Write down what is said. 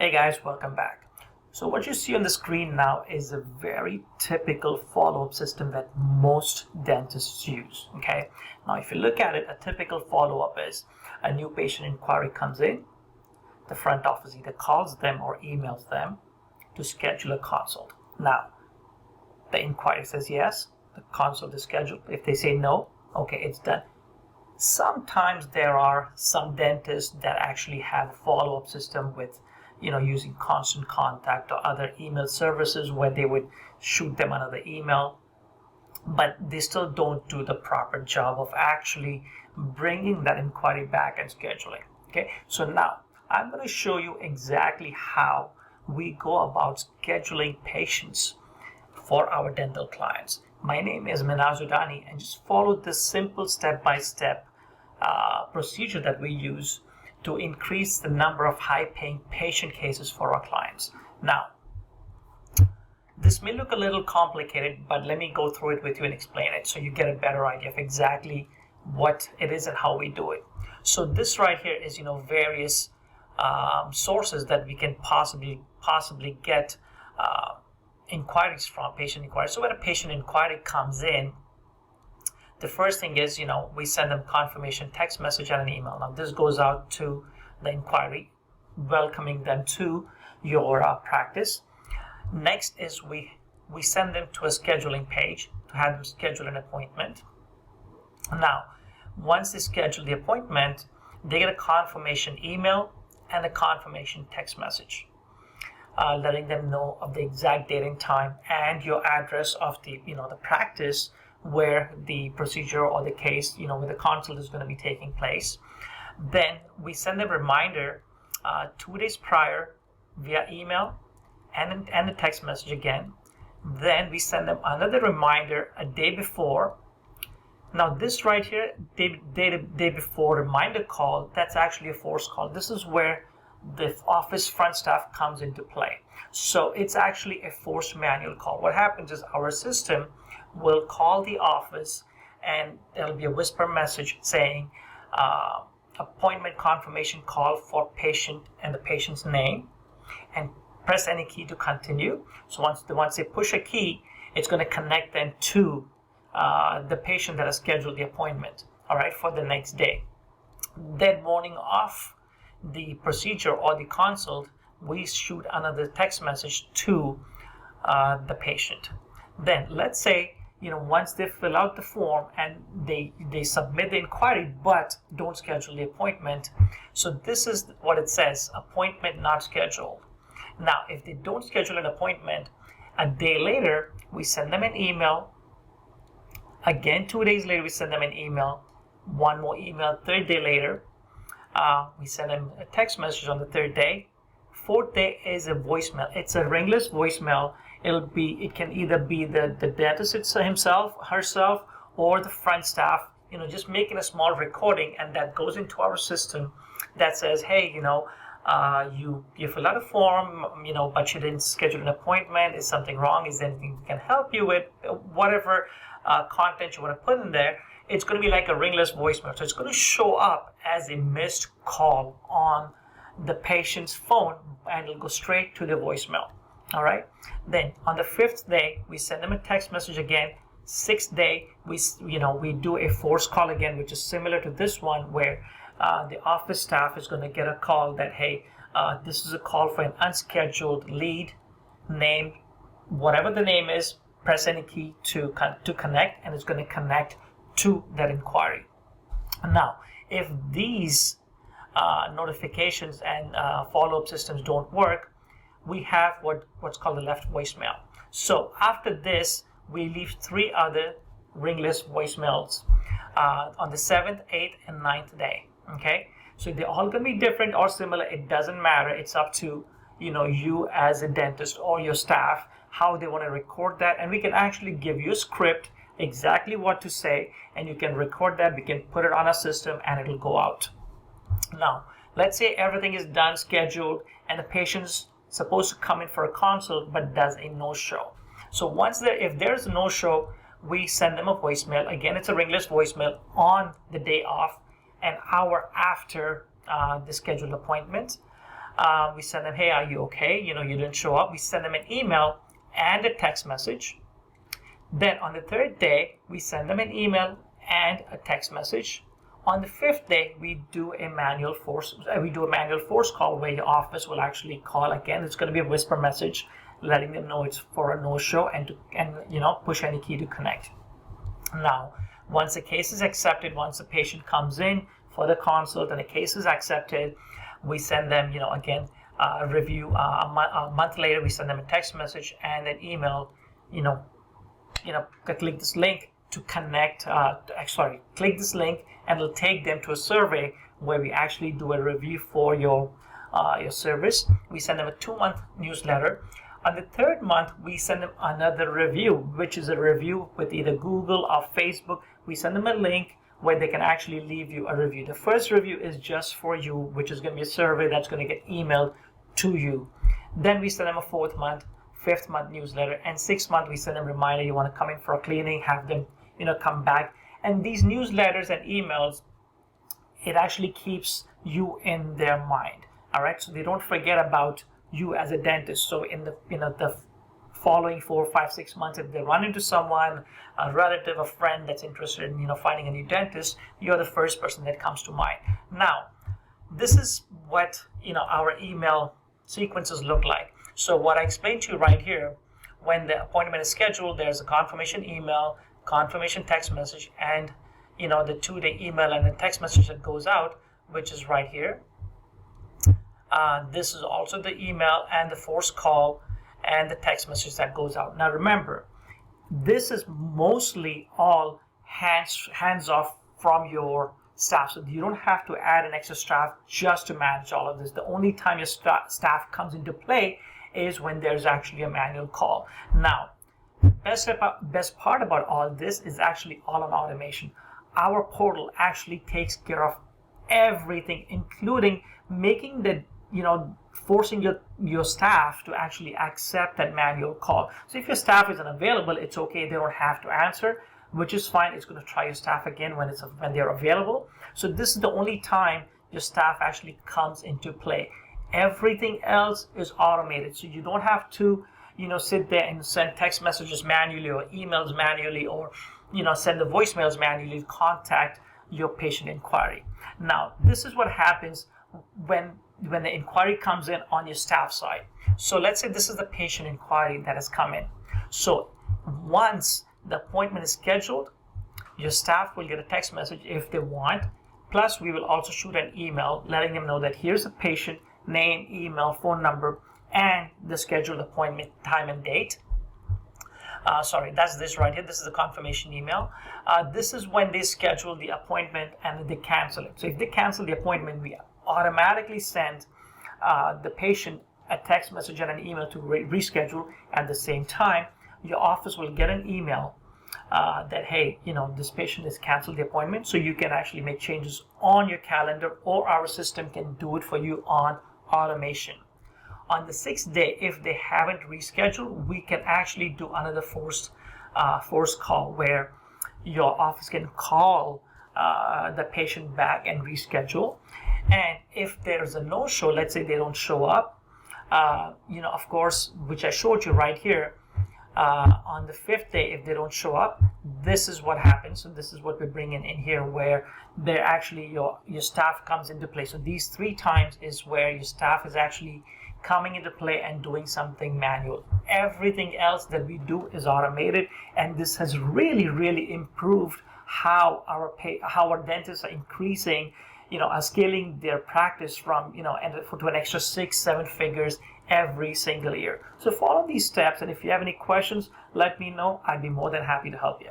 Hey guys, welcome back. So what you see on the screen now is a very typical follow-up system that most dentists use, okay? Now if you look at it, a typical follow-up is a new patient inquiry comes in, the front office either calls them or emails them to schedule a consult. Now, the inquiry says yes, the consult is scheduled. If they say no, okay, it's done. Sometimes there are some dentists that actually have a follow-up system with using constant contact or other email services where they would shoot them another email, but they still don't do the proper job of actually bringing that inquiry back and scheduling. Okay, so now I'm going to show you exactly how we go about scheduling patients for our dental clients. My name is Minaj Udani, and just follow this simple step-by-step procedure that we use to increase the number of high-paying patient cases for our clients. Now, this may look a little complicated, but let me go through it with you and explain it so you get a better idea of exactly what it is and how we do it. So this right here is, various sources that we can possibly get inquiries from, patient inquiries. So when a patient inquiry comes in, the first thing is, we send them confirmation text message and an email. Now, this goes out to the inquiry, welcoming them to your practice. Next is we send them to a scheduling page to have them schedule an appointment. Now, once they schedule the appointment, they get a confirmation email and a confirmation text message, letting them know of the exact date and time and your address of the practice where the procedure or the case, where the consult is going to be taking place. Then we send them a reminder 2 days prior via email and a text message again. Then we send them another reminder a day before. Now this right here, day before reminder call, that's actually a forced call. This is where the office front staff comes into play. So it's actually a forced manual call. What happens is our system will call the office and there'll be a whisper message saying appointment confirmation call for patient and the patient's name, and press any key to continue. So once they push a key, it's going to connect them to the patient that has scheduled the appointment, all right, for the next day. Then morning of the procedure or the consult, we shoot another text message to the patient. Then let's say once they fill out the form and they submit the inquiry but don't schedule the appointment, so this is what it says: appointment not scheduled. Now if they don't schedule an appointment, a day later we send them an email. Again, 2 days later we send them an email, one more email. Third day later we send them a text message on the third day. Fourth day is a voicemail. It's a ringless voicemail. It can either be the dentist himself, herself, or the front staff, just making a small recording, and that goes into our system that says, hey, you fill out a form, but you didn't schedule an appointment. Is something wrong? Is there anything we can help you with? Whatever content you want to put in there, it's going to be like a ringless voicemail. So it's going to show up as a missed call on the patient's phone, and it'll go straight to the voicemail. All right. Then on the fifth day, we send them a text message again. Sixth day, we do a force call again, which is similar to this one, where the office staff is going to get a call that, hey, this is a call for an unscheduled lead, name, whatever the name is. Press any key to connect, and it's going to connect to that inquiry. Now, if these notifications and follow-up systems don't work, we have what's called the left voicemail. So after this, we leave 3 other ringless voicemails on the 7th, 8th, and 9th day. Okay, so they're all going to be different or similar. It doesn't matter. It's up to you as a dentist or your staff how they want to record that, and we can actually give you a script exactly what to say, and you can record that. We can put it on a system, and it'll go out. Now, let's say everything is done, scheduled, and the patient's supposed to come in for a consult but does a no-show. So if there's a no-show, we send them a voicemail. Again, it's a ringless voicemail on the day off, an hour after the scheduled appointment. We send them, hey, are you okay? You didn't show up. We send them an email and a text message. Then on the third day, we send them an email and a text message. On the fifth day, we do a manual force call where your office will actually call again. It's going to be a whisper message letting them know it's for a no-show and push any key to connect. Now, once the case is accepted, once the patient comes in for the consult and the case is accepted, we send them, again, a review. A month later, we send them a text message and an email, click this link to connect, click this link and it'll take them to a survey where we actually do a review for your service. We send them a 2-month newsletter. On the third month, we send them another review, which is a review with either Google or Facebook. We send them a link where they can actually leave you a review. The first review is just for you, which is going to be a survey that's going to get emailed to you. Then we send them a 4th month, 5th month newsletter, and 6th month we send them a reminder you want to come in for a cleaning, have them come back. And these newsletters and emails, it actually keeps you in their mind. All right, so they don't forget about you as a dentist. So in the following 4, 5, 6 months, if they run into someone, a relative, a friend that's interested in finding a new dentist, you're the first person that comes to mind. Now, this is what our email sequences look like. So what I explained to you right here, when the appointment is scheduled, there's a confirmation email, confirmation text message, and the 2-day email and the text message that goes out, which is right here. This is also the email and the forced call and the text message that goes out. Now remember, this is mostly all hands off from your staff, so you don't have to add an extra staff just to manage all of this. The only time your staff comes into play is when there's actually a manual call. Now, best part about all this is actually all on automation. Our portal actually takes care of everything, including making the forcing your staff to actually accept that manual call. So if your staff isn't available, it's okay, they don't have to answer, which is fine. It's going to try your staff again when they're available. So this is the only time your staff actually comes into play. Everything else is automated, so you don't have to sit there and send text messages manually or emails manually or send the voicemails manually to contact your patient inquiry. Now, this is what happens when the inquiry comes in on your staff side. So let's say this is the patient inquiry that has come in. So once the appointment is scheduled, your staff will get a text message if they want. Plus, we will also shoot an email letting them know that here's the patient, name, email, phone number, and the scheduled appointment time and date. That's this right here. This is a confirmation email. This is when they schedule the appointment and they cancel it. So if they cancel the appointment, we automatically send the patient a text message and an email to reschedule. At the same time, your office will get an email that, hey, this patient has canceled the appointment, so you can actually make changes on your calendar, or our system can do it for you on automation. On the 6th day, if they haven't rescheduled, we can actually do another forced call where your office can call the patient back and reschedule. And if there's a no-show, let's say they don't show up, of course, which I showed you right here, on the 5th day, if they don't show up, this is what happens. So this is what we're bringing in here, where they're actually your staff comes into play. So these 3 times is where your staff is actually coming into play and doing something manual. Everything else that we do is automated, and this has really, really improved how our dentists are increasing, are scaling their practice from, to an extra 6-7 figures every single year. So follow these steps, and if you have any questions, let me know. I'd be more than happy to help you.